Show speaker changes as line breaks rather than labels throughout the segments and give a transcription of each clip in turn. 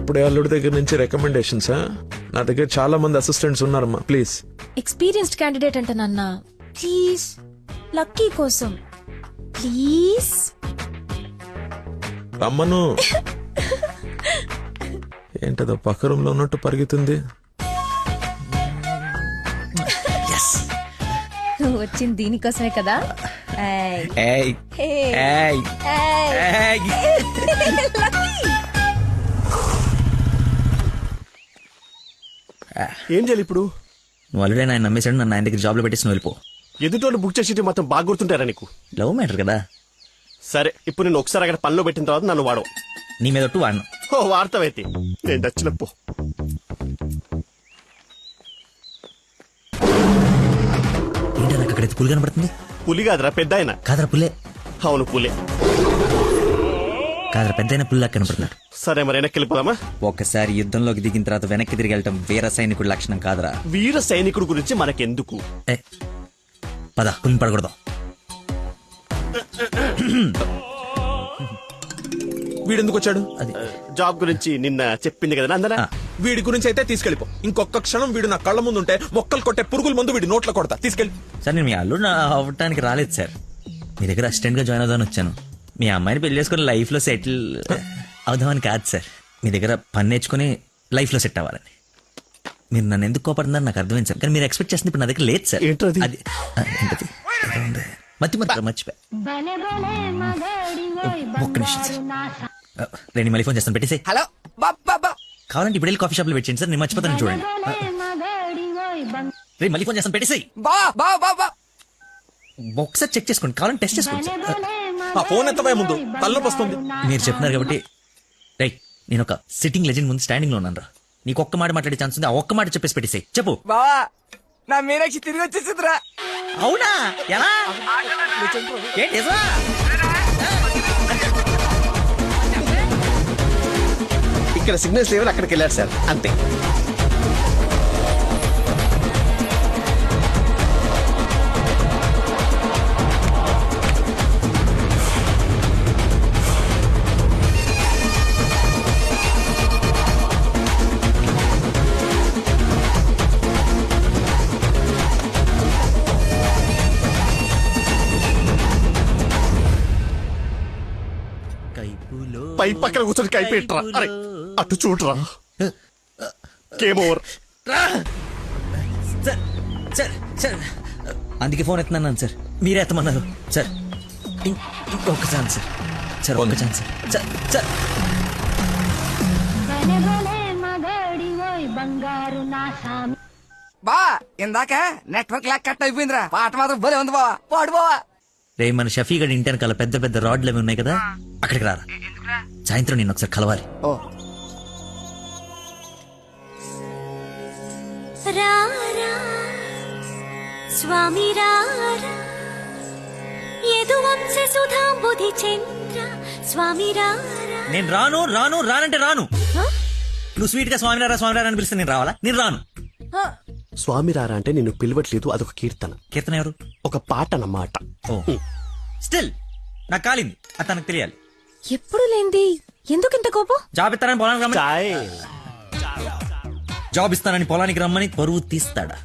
అప్పుడే అల్లుడి దగ్గర నుంచి రికమెండేషన్స్. నా దగ్గర చాలా మంది అసిస్టెంట్స్ ఉన్నారమ్మా. ప్లీజ్.
ఎక్స్పీరియన్స్డ్ క్యాండిడేట్ అంట నాన్న. ప్లీజ్ లక్కీ కోసం ప్లీజ్
రమ్మను. ఏంటదో పక్క రూమ్ లో ఉన్నట్టు పరిగెత్తుంది.
నువ్వు వచ్చింది దీనికోసమే కదా.
ఏం చేయాలి ఇప్పుడు?
నువ్వు ఆల్రెడీ ఆయన నమ్మేశాడు, నన్ను ఆయన దగ్గర జాబ్లో పెట్టేసి నువ్వు వెళ్ళిపో.
ఎదుటోళ్ళు బుక్ చేసి మొత్తం బాగా గుర్తుంటారా నీకు?
లవ్ మ్యాటర్ కదా.
సరే, ఇప్పుడు నేను ఒకసారి అక్కడ పనిలో పెట్టిన తర్వాత నన్ను వాడవు.
నీ మీద ఒట్టు వాడను.
ఓ వార్తవైతే నేను దచ్చినప్పు.
ఏంటో నాకు అక్కడైతే పులి కనపడుతుంది.
పులి కాదురా, పెద్ద ఆయన.
కాదరా పుల్లే.
అవును పులే.
కాదరా పెద్ద అయిన పుల్లా కనపడుతున్నాడు.
సరే మరి వెనక్కి వెళ్ళిపోదామా?
ఒకసారి యుద్ధంలోకి దిగిన తర్వాత వెనక్కి తిరిగి వెళ్ళటం వీర సైనికుడి లక్షణం కాదరా.
వీర సైనికుడు గురించి మనకెందుకు?
పద పులిని పడకూడదు.
వీడెందుకు వచ్చాడు?
అది
జాబ్ గురించి నిన్న చెప్పింది కదా అందరా.
వీడి గురించి అయితే తీసుకెళ్ళిపో. ఇంకొక క్షణం వీడు నా కళ్ళ ముందు ఉంటే మొక్కలు కొట్టే పురుగుల ముందు వీడి నోట్లో కొడతా. తీసుకెళ్ళి.
సార్ నేను మీ అల్లుడు అవ్వటానికి రాలేదు సార్, మీ దగ్గర అసిస్టెంట్ గా జాయిన్ అవుదామని వచ్చాను. మీ అమ్మాయిని పెళ్లి చేసుకుని లైఫ్ లో సెటిల్ అవుదామని కాదు సార్, మీ దగ్గర పని నేర్చుకుని లైఫ్ లో సెట్ అవ్వాలని. మీరు నన్ను ఎందుకు కోపడుతున్నారు నాకు అర్థమైంది సార్, కానీ మీరు ఎక్స్పెక్ట్ చేస్తుంది ఇప్పుడు నా దగ్గర లేదు సార్.
ఏంటది?
అది ఏంటది? మర్చిపోయా. ఒక్క నిమిషం సార్, నేను మళ్ళీ ఫోన్ చేస్తాను, పెట్టేసి.
హలో బాబా,
కావాలంటే ఇప్పుడు వెళ్ళి కాఫీ షాప్ లో పెట్టండి సార్, నేను మర్చిపోతాను చూడండి. రే మళ్ళీ ఫోన్ చేస్తాను, పెట్టేసి.
బా
ఒకసారి చెక్ చేసుకోండి, కావాలంటే టెస్ట్ చేసుకోండి సార్.
ఆ ఫోన్ ఎత్తపోయే ముందు తలనొప్పి వస్తుంది.
మీరు చెప్తున్నారు కాబట్టి రైట్, నేను ఒక సిట్టింగ్ లెజెండ్ ముందు స్టాండింగ్ లో ఉన్నాను రా. నీకు ఒక్క మాట మాట్లాడే ఛాన్స్ ఉంది, ఆ ఒక్క మాట చెప్పేసి పెట్టేసి. చెప్పు.
బావా, నా మీనాక్షి తిరిగి వచ్చేసిందిరా.
అవునా? ఎలా? ఏంటి నిజమా?
ఇక్కడ సిగ్నల్స్ లేవని అక్కడికి వెళ్ళారు సార్, అంతే. పై పక్కన కూర్చొని కైపెట్రా. అరే అటు చూడరా. Game over.
Sir sir sir, అందుకే ఫోన్ ఎత్తున్నాను సార్, మీరే ఎత్తమన్నారు సార్. ఇంకొక ఛాన్స్ సార్, సార్ ఒక్క ఛాన్స్ సార్. సార్
బా ఇందాక నెట్వర్క్ లాక్ కట్ అయిపోయిందిరా. పాట మాత్రం భలే ఉంది బావా, పాడు బావా.
రే మన షఫీ గడి ఇంటి వెనకాల పెద్ద పెద్ద రాడ్లు అవి ఉన్నాయి కదా, అక్కడికి రారా. సాయంత్రం నేను ఒకసారి కలవాలి.
ఓ
రారా స్వామి రారా యదువంశ సుధాంబుధి చంద్ర స్వామి రారా.
నేను రాను రాను రానంటే రాను. నువ్వు స్వీట్ గా స్వామినారా స్వామినారా అని పిలిస్తే నేను రావాలా? నేను రాను.
స్వామి రారా అంటే నిన్ను పిలవట్లేదు, అదొక కీర్తన.
కీర్తన ఎవరు?
ఒక పాట అన్నమాట.
స్టిల్ నాకు కాలింది, అది తనకు తెలియాలి.
ఎప్పుడు లేంది ఎందుకు ఇంత కోపం?
జాబ్ ఇస్తానని పొలానికి రమ్మని,
చాయ్.
జాబ్ ఇస్తానని పొలానికి రమ్మని పరువు తీస్తాడా?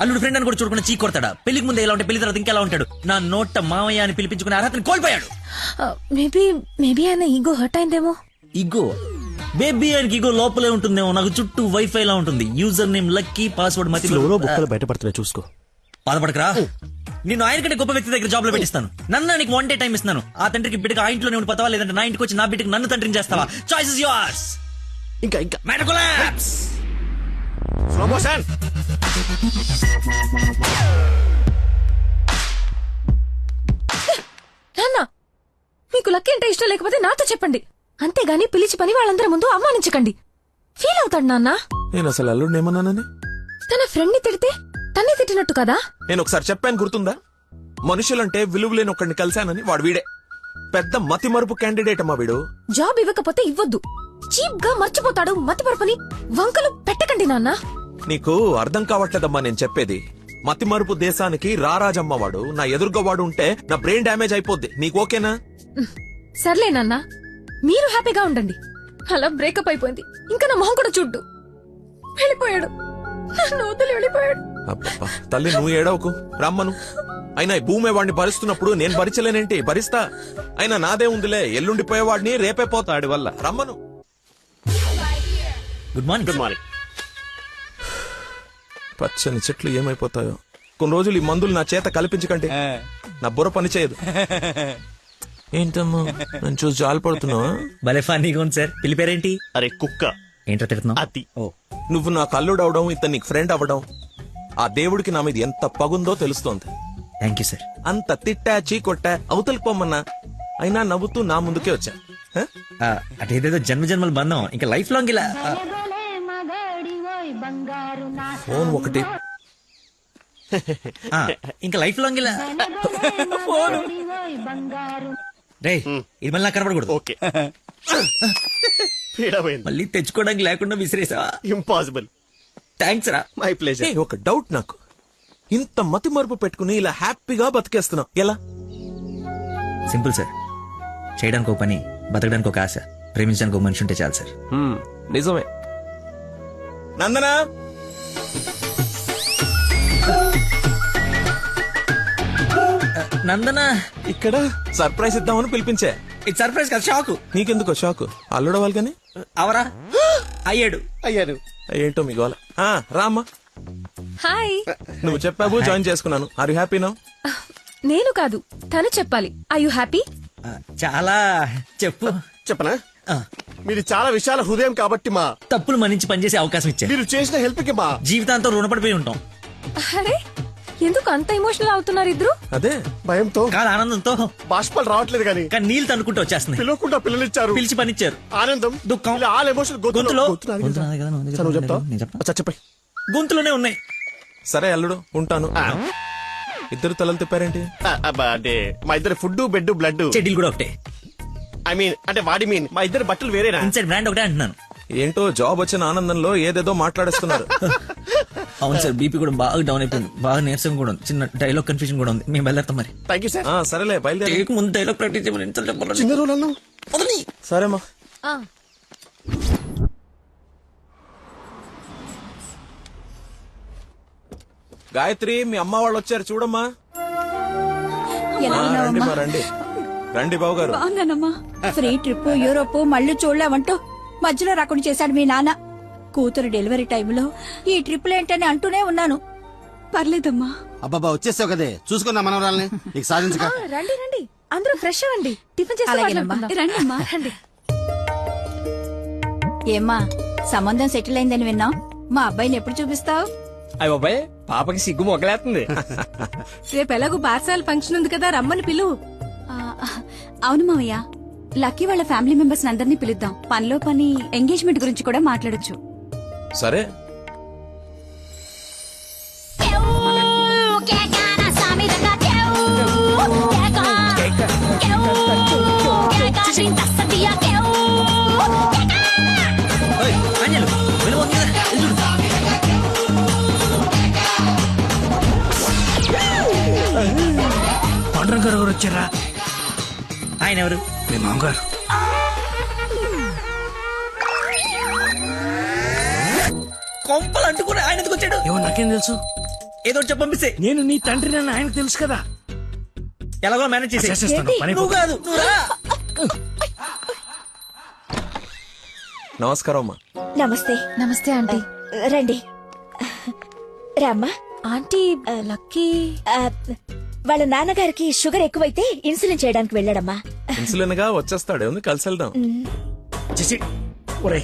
అల్లుడు ఫ్రెండ్ అని కూడా చూడకుండా చీ కొడతాడా? పెళ్లికి ముందు ఎలా ఉంటే పెళ్లి తర్వాత ఇంకెలా ఉంటాడు? నా నోట మామయ్య అని పిలిపించుకునే అర్హతని కోల్పోయాడు.
మేబీ ఆయన ఈగో హర్ట్ అయిందేమో.
ఇగో బేబీ ఆయనకి ఇగో లోపలే ఉంటుందేమో, నాకు చుట్టూ వైఫై లా ఉంటుంది. యూజర్ నేమ్ లక్కీ, పాస్వర్డ్ మతి.
ఫ్లోలో బుక్కలు బయటపడుతున్నాయి చూసుకో.
బాధపడకరా, నేను ఆయన కంటే గొప్ప వ్యక్తి దగ్గర జాబ్ లో పెట్టిస్తాను. నన్ను నీకు 1 day టైం ఇస్తున్నాను. ఆ తండ్రికి బిడ్డకి ఆ ఇంట్లోనే ఉండి పోతావా, లేదంటే నా ఇంటికి వచ్చి నా బిడ్డకి నన్ను తండ్రిని చేస్తావా? Choice is yours.
ఇంకా
మ్యాటర్ కొలాప్స్.
Slow motion.
నాన్న, మీకు లక్కీ అంటే ఇష్టం లేకపోతే నాతో చెప్పండి, అంతేగాని పిలిచి పని వాళ్ళందరి ముందు అవమానించకండి. ఫీల్ అవుతాడు నాన్న.
నేను అసలు అల్లుడిని ఏమన్నానని?
తన ఫ్రెండ్ ని తిడితే తన్ని తిట్టినట్టు కదా.
నేను ఒకసారి చెప్పాను, గుర్తుందా? మనుషులంటే విలువలేని ఒకడిని కలిశానని. వాడు వీడే పెద్ద మతి మరుపు క్యాండిడేట్ అమ్మా వీడు.
జాబ్ ఇవ్వకపోతే ఇవ్వద్దు, చీప్ గా మర్చిపోతాడు. మతి మరుపుని వంకలు పెట్టకండి నాన్న.
నీకు అర్థం కావట్లేదమ్మా నేను చెప్పేది. మతి మరుపు దేశానికి రారాజమ్మ వాడు. నా ఎదురుగా వాడు ఉంటే నా బ్రెయిన్ డ్యామేజ్ అయిపోద్ది. నీకు ఓకేనా?
సర్లే నాన్న, మీరు హ్యాపీగా ఉండండి. అలా బ్రేకప్ అయిపోయింది. ఇంకా నా మొహం కూడా చూడ్డు. వెళ్ళిపోయాడు, నన్ను వదిలి వెళ్ళిపోయాడు.
అబ్బబ్బా, తల్లి నువ్వు ఏడవకు, రమ్మను. అయినా ఈ భూమి వాడిని భరిస్తున్నప్పుడు నేను భరించలేనేంటి? భరిస్తా. అయినా నాదే ఉందిలే, ఎల్లుండిపోయేవాడిని రేపే పోతాడి వల్ల. రమ్మను.
Good morning.
Good morning.
పచ్చని చెట్లు ఏమైపోతాయో. కొన్ని రోజులు ఈ మందులు నా చేత కల్పించకండి, నా బుర్ర పని చేయదు. ఏంటమ్మా నేను చూసి జాలిపడుతున్నావా?
భలే ఫన్నీగా ఉంది సార్. పిల్లి పేరేంటి?
అరే కుక్క.
ఏంటో తిడుతున్నావు?
అతి.
ఓ,
నువ్వు నా కల్లుడు అవడం, ఇతను నీకు ఫ్రెండ్ అవ్వడం, ఆ దేవుడికి నా మీద ఎంత పగుందో తెలుస్తోంది.
Thank you sir.
అంత తిట్టా చీకొట్టా అవతలికి పొమ్మన్నా అయినా నవ్వుతూ నా ముందుకే వచ్చా. హ?
అదేదేదో జన్మ జన్మల బంధం ఇంకా లైఫ్ లాంగ్ ఇలా.
ఫోన్ ఒకటి.
ఇంకా లైఫ్ లాంగ్ ఇలా. రే, ఇది మళ్ళీ నాకు కనపడకూడదు.
ఓకే. పీడమైంది.
మళ్ళీ తెచ్చుకోవడానికి లేకుండా విసిరేసావా?
ఇంపాసిబుల్.
థ్యాంక్స్ రా.
My pleasure.
ఏయ్, ఒక డౌట్ నాకు. ఇంత మతి మరుపు పెట్టుకుని ఇలా హ్యాపీగా బతికేస్తున్నావు ఎలా?
Simple sir. చేయడానికి ఒక పని, బతకడానికి ఒక ఆశ, ప్రేమించడానికి ఒక మనిషి ఉంటే చాలు సార్.
నిజమే. నందనా,
నందన,
ఇక్కడ సర్ప్రైజ్ ఇద్దామని పిలిపించే.
ఇది సర్ప్రైజ్ కదా, షాకు.
నీకెందుకో షాకు? అల్లుడవాలి కానీ.
అవరా అయ్యాడు.
అయ్యారు.
ఏంటో మీ గోల. రామ్మా.
హాయ్.
నువ్వు చెప్పావు, జాయిన్ చేసుకున్నాను. Are you happy now?
నేను కాదు, తను చెప్పాలి. I you happy?
చాలా. చెప్పు.
చెప్పనా?
ఆ,
మీరు చాలా విశాల హృదయం కాబట్టి మా
తప్పులు మన్నించి పనిచేసే అవకాశం ఇచ్చారు.
మీరు చేసిన హెల్ప్ కి మా
జీవితాంతం రుణపడిపోయి ఉంటాం.
అరే, ఎందుకు అంత ఎమోషనల్ అవుతున్నారు ఇద్దరు?
అదే
భయంతో
కాదు, ఆనందంతో.
బాష్పాలు రావట్లేదు కానీ
కానీ నీళ్ళు తనుకుంటూ వచ్చేస్తున్నాయి.
పిలవకుండా పిల్లలిచ్చారు.
పిలిచి పనిచ్చారు.
ఆనందం,
దుఃఖం.
ఇలా ఆల్ ఎమోషన్
గొంతులో.
గొంతు నాది
గొంతు
కదా.
నాది కదా, నువ్వు
సరే, నువ్వు చెప్తావా?
నేను చెప్తా.
అచ్చా, చెప్పండి.
గొంతులోనే ఉన్నాయి.
సరే అల్లుడు, ఉంటాను. ఇద్దరు తలలు తిప్పారేంటి?
అంటే మా ఇద్దరు ఫుడ్ బెడ్ బ్లడ్.
చెడ్డీలు కూడా ఒకటే.
ఐ మీన్ అంటే వాడి మీన్ మా ఇద్దరు బట్టలు వేరేనా?
ఇన్సైడ్ బ్రాండ్ ఒకటే అంటున్నాను.
ఏంటో జాబ్ వచ్చిన ఆనందంలో ఏదేదో మాట్లాడేస్తున్నారు.
అవును సార్, బీపీ కూడా బాగా డౌన్ అయిపోయింది. బాగా నీరసం కూడా ఉంది. చిన్న డైలాగ్ కన్ఫ్యూజన్ కూడా ఉంది. మేము వెళ్ళేస్తాం మరి.
Thank you sir.
సరేలే, బయలుదేరి.
టేక్ ముందు డైలాగ్ ప్రాక్టీస్ చేయమని ఎంత చెప్పాలి?
చిన్న రోజులు అన్నావు.
సరేమ్మా. గాయత్రి, మీ అమ్మ వాళ్ళు వచ్చారు చూడమ్మా. రండి మా, రండి రండి బాబు గారు.
బాగున్నానమ్మా. ఫ్రీ ట్రిప్ యూరోప్ మళ్ళీ చూడలేమంటూ మధ్యలో రాకుండా చేశాడు మీ నాన్న. కూతురు డెలివరీ టైంలో ఈ ట్రిప్లేంటని అంటూనే ఉన్నాను. పర్లేదమ్మా.
అబ్బాబా వచ్చేసావు కదే, చూసుకున్నా మనవరాల్ని. నీకు సాధించక
రండి రండి, అందరూ ఫ్రెష్ అవ్వండి. టిఫిన్ చేసి
అలాగేనమ్మా. రండమ్మా.
రండి.
ఏమ్మా, సంబంధం సెటిల్ అయిందని విన్నాం. మా అబ్బాయిని ఎప్పుడు చూపిస్తావు?
అయ్య బాబాయ్, పాపకి సిగ్గు మొగలేస్తుంది.
రేపు ఎలాగో బార్సాల ఫంక్షన్ ఉంది కదా, రమ్మని పిలువు. అవును మావయ్య, లక్కీ వాళ్ళ ఫ్యామిలీ మెంబర్స్ అందరినీ పిలుద్దాం. పనిలో పని ఎంగేజ్మెంట్ గురించి కూడా మాట్లాడొచ్చు.
సరే.
ఓయ్, ఆంజనేయులు, వెళ్ళిపోతుంది కదా, వెళ్ళి చూడు.
పండుగ గారు వచ్చారా?
ఆయన ఎవరు?
మీ మామగారు.
కొంపలు అంటుకుని ఆయన ఎందుకు వచ్చాడు?
ఏమో నాకేం తెలుసు.
ఏదో ఒకటి చెప్పి పంపిస్తే
నేను నీ తండ్రి నన్ను ఆయనకు తెలుసు కదా.
ఎలాగో మేనేజ్ చేసి.
చేసేస్తాను, పని
నువ్వు కాదు, నువ్వు రా.
నమస్కారం అమ్మా.
నమస్తే. నమస్తే ఆంటీ.
రండి రామ్మా.
ఆంటీ, లక్కీ
వాళ్ళ నాన్నగారికి షుగర్ ఎక్కువైతే ఇన్సులిన్ చేయడానికి వెళ్ళాడమ్మా.
ఇన్సులిన్ గా వచ్చేస్తాడు, ఉంది కలిసి వెళ్దాం.
చేసి ఒరే,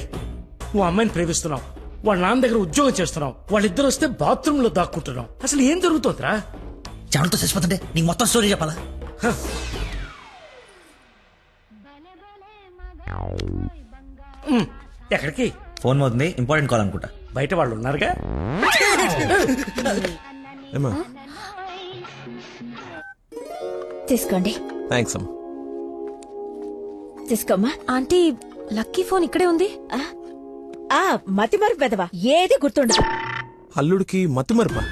నువ్వు అమ్మాయిని ప్రేమిస్తున్నావు, వాళ్ళ నాన్న దగ్గర ఉద్యోగం చేస్తున్నావు, వాళ్ళిద్దరు వస్తే బాత్రూమ్ లో దాక్కుంటున్నావు. అసలు ఏం జరుగుతుందిరా?
చెమటతో చచ్చిపోతుంటే నీకు మొత్తం స్టోరీ చెప్పాలా?
ఎక్కడికి?
ఫోన్ అవుతుంది, ఇంపార్టెంట్ కాల్ అనుకుంటా.
బయట వాళ్ళు ఉన్నారుగా.
ఏమా?
తీసుకోండి.
థ్యాంక్స్ అమ్మా.
తీసుకోమ్మా.
ఆంటీ, లక్కీ ఫోన్ ఇక్కడే ఉంది.
ఆ మతి మరుపు పెదవా, ఏది గుర్తుండదు.
అల్లుడికి మతిమరుపా?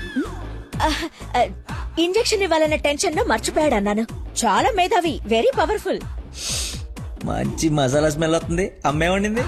ఇంజెక్షన్ ఇవ్వాలన్న టెన్షన్ లో మర్చిపోయాడు అన్నాను. చాలా మేధావి, వెరీ పవర్ఫుల్.
మంచి మసాలా స్మెల్ వస్తుంది. అమ్మే వండింది.